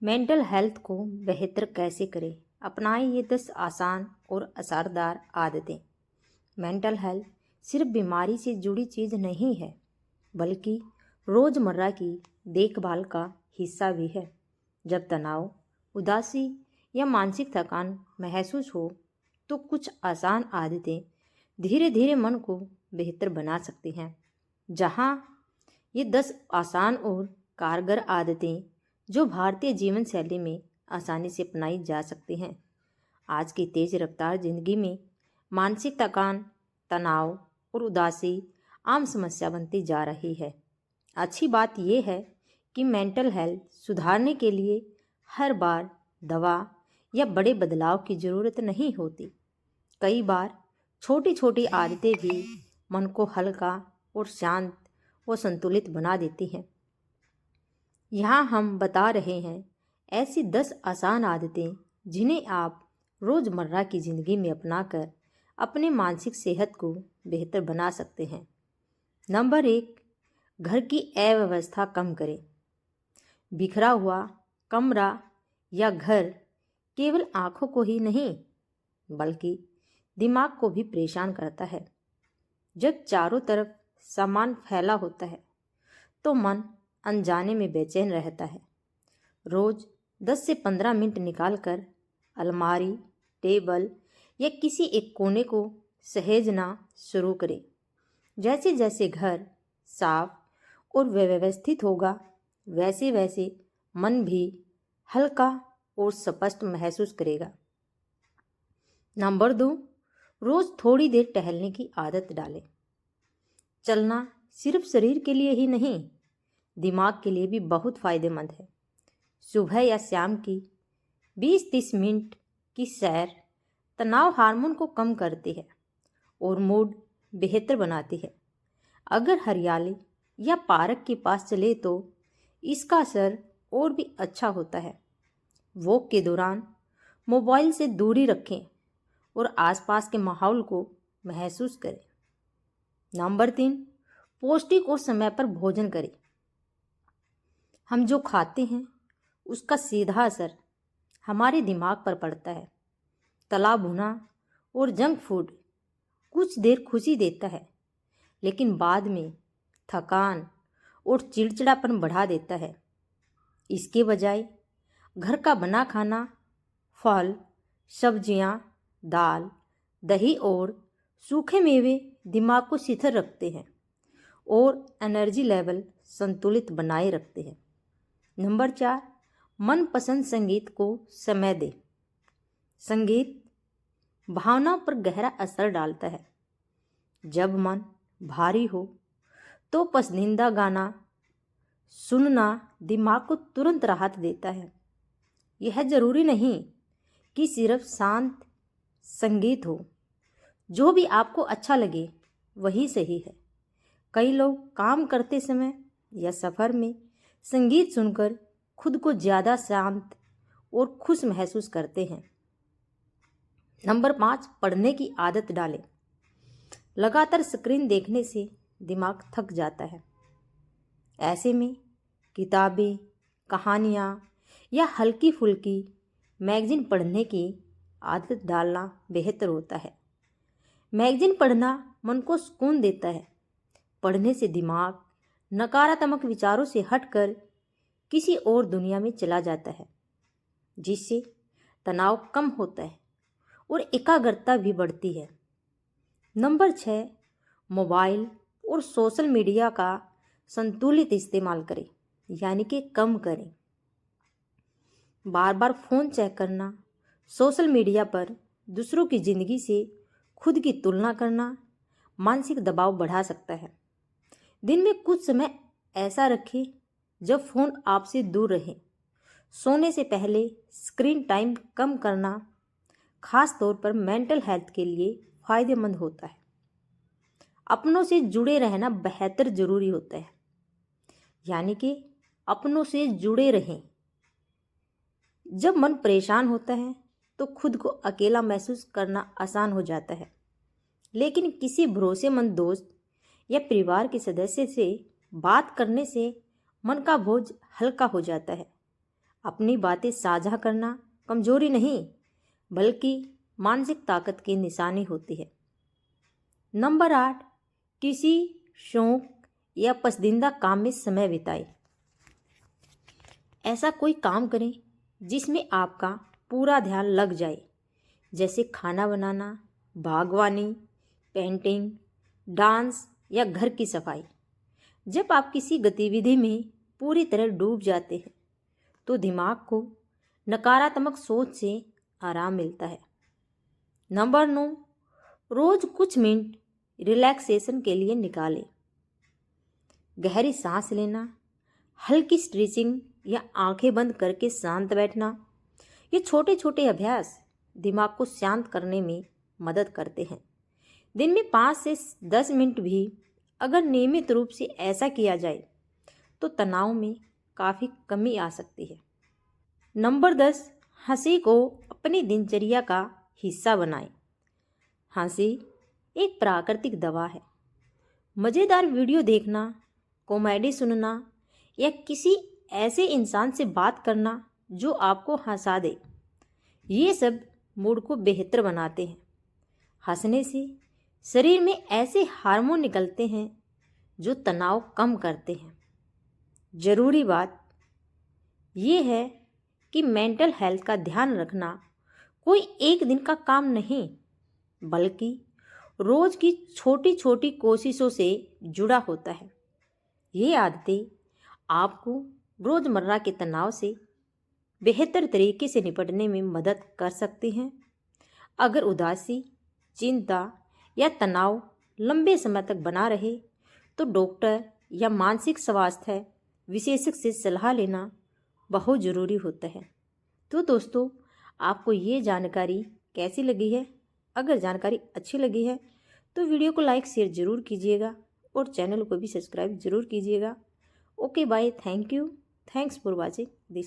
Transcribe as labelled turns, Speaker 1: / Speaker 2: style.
Speaker 1: Mental health को बेहतर कैसे करें? अपनाएं ये 10 आसान और असरदार आदतें। मेंटल हेल्थ सिर्फ बीमारी से जुड़ी चीज़ नहीं है, बल्कि रोज़मर्रा की देखभाल का हिस्सा भी है। जब तनाव, उदासी या मानसिक थकान महसूस हो, तो कुछ आसान आदतें धीरे धीरे मन को बेहतर बना सकती हैं। जहाँ ये 10 आसान और कारगर आदतें जो भारतीय जीवन शैली में आसानी से अपनाई जा सकती हैं। आज की तेज रफ्तार जिंदगी में मानसिक थकान, तनाव और उदासी आम समस्या बनती जा रही है। अच्छी बात यह है कि मेंटल हेल्थ सुधारने के लिए हर बार दवा या बड़े बदलाव की ज़रूरत नहीं होती। कई बार छोटी छोटी आदतें भी मन को हल्का और शांत व संतुलित बना देती हैं। यहाँ हम बता रहे हैं ऐसी 10 आसान आदतें जिन्हें आप रोज़मर्रा की ज़िंदगी में अपनाकर अपने मानसिक सेहत को बेहतर बना सकते हैं। नंबर 1, घर की अव्यवस्था कम करें। बिखरा हुआ कमरा या घर केवल आँखों को ही नहीं, बल्कि दिमाग को भी परेशान करता है। जब चारों तरफ सामान फैला होता है, तो मन अनजाने में बेचैन रहता है। रोज़ 10 से 15 मिनट निकालकर अलमारी, टेबल या किसी एक कोने को सहेजना शुरू करें। जैसे जैसे घर साफ और व्यवस्थित होगा, वैसे वैसे मन भी हल्का और स्पष्ट महसूस करेगा। नंबर 2, रोज़ थोड़ी देर टहलने की आदत डालें। चलना सिर्फ शरीर के लिए ही नहीं, दिमाग के लिए भी बहुत फ़ायदेमंद है। सुबह या शाम की 20-30 मिनट की सैर तनाव हार्मोन को कम करती है और मूड बेहतर बनाती है। अगर हरियाली या पार्क के पास चले तो इसका असर और भी अच्छा होता है। वॉक के दौरान मोबाइल से दूरी रखें और आसपास के माहौल को महसूस करें। नंबर 3, पौष्टिक और समय पर भोजन करें। हम जो खाते हैं उसका सीधा असर हमारे दिमाग पर पड़ता है। तला भुना और जंक फूड कुछ देर खुशी देता है, लेकिन बाद में थकान और चिड़चिड़ापन बढ़ा देता है। इसके बजाय घर का बना खाना, फल, सब्जियां, दाल, दही और सूखे मेवे दिमाग को शीतल रखते हैं और एनर्जी लेवल संतुलित बनाए रखते हैं। नंबर 4, मनपसंद संगीत को समय दें। संगीत भावनाओं पर गहरा असर डालता है। जब मन भारी हो तो पसंदीदा गाना सुनना दिमाग को तुरंत राहत देता है। यह ज़रूरी नहीं कि सिर्फ शांत संगीत हो, जो भी आपको अच्छा लगे वही सही है। कई लोग काम करते समय या सफ़र में संगीत सुनकर खुद को ज़्यादा शांत और खुश महसूस करते हैं। नंबर 5, पढ़ने की आदत डालें। लगातार स्क्रीन देखने से दिमाग थक जाता है। ऐसे में किताबें, कहानियाँ या हल्की फुल्की मैगज़ीन पढ़ने की आदत डालना बेहतर होता है। मैगज़ीन पढ़ना मन को सुकून देता है। पढ़ने से दिमाग नकारात्मक विचारों से हटकर किसी और दुनिया में चला जाता है, जिससे तनाव कम होता है और एकाग्रता भी बढ़ती है। नंबर 6, मोबाइल और सोशल मीडिया का संतुलित इस्तेमाल करें, यानी कि कम करें। बार बार फ़ोन चेक करना, सोशल मीडिया पर दूसरों की ज़िंदगी से खुद की तुलना करना मानसिक दबाव बढ़ा सकता है। दिन में कुछ समय ऐसा रखें जब फ़ोन आपसे दूर रहे। सोने से पहले स्क्रीन टाइम कम करना खास तौर पर मेंटल हेल्थ के लिए फ़ायदेमंद होता है। अपनों से जुड़े रहना बेहतर ज़रूरी होता है, यानी कि अपनों से जुड़े रहें। जब मन परेशान होता है तो खुद को अकेला महसूस करना आसान हो जाता है, लेकिन किसी भरोसेमंद दोस्त या परिवार के सदस्य से बात करने से मन का बोझ हल्का हो जाता है। अपनी बातें साझा करना कमजोरी नहीं बल्कि मानसिक ताकत की निशानी होती है। नंबर 8, किसी शौक या पसंदीदा काम में समय बिताएं। ऐसा कोई काम करें जिसमें आपका पूरा ध्यान लग जाए, जैसे खाना बनाना, बागवानी, पेंटिंग, डांस या घर की सफाई। जब आप किसी गतिविधि में पूरी तरह डूब जाते हैं तो दिमाग को नकारात्मक सोच से आराम मिलता है। नंबर 9, रोज कुछ मिनट रिलैक्सेशन के लिए निकालें। गहरी सांस लेना, हल्की स्ट्रेचिंग या आंखें बंद करके शांत बैठना, ये छोटे छोटे अभ्यास दिमाग को शांत करने में मदद करते हैं। दिन में 5 से 10 मिनट भी अगर नियमित रूप से ऐसा किया जाए तो तनाव में काफ़ी कमी आ सकती है। नंबर 10, हंसी को अपनी दिनचर्या का हिस्सा बनाएं। हंसी एक प्राकृतिक दवा है। मज़ेदार वीडियो देखना, कॉमेडी सुनना या किसी ऐसे इंसान से बात करना जो आपको हंसा दे, ये सब मूड को बेहतर बनाते हैं। हंसने से शरीर में ऐसे हार्मोन निकलते हैं जो तनाव कम करते हैं। ज़रूरी बात ये है कि मेंटल हेल्थ का ध्यान रखना कोई एक दिन का काम नहीं बल्कि रोज़ की छोटी छोटी कोशिशों से जुड़ा होता है। ये आदतें आपको रोज़मर्रा के तनाव से बेहतर तरीके से निपटने में मदद कर सकती हैं। अगर उदासी, चिंता या तनाव लंबे समय तक बना रहे तो डॉक्टर या मानसिक स्वास्थ्य विशेषज्ञ से सलाह लेना बहुत ज़रूरी होता है। तो दोस्तों, आपको ये जानकारी कैसी लगी है? अगर जानकारी अच्छी लगी है तो वीडियो को लाइक शेयर ज़रूर कीजिएगा और चैनल को भी सब्सक्राइब ज़रूर कीजिएगा। Okay bye, thank you, thanks for watching this.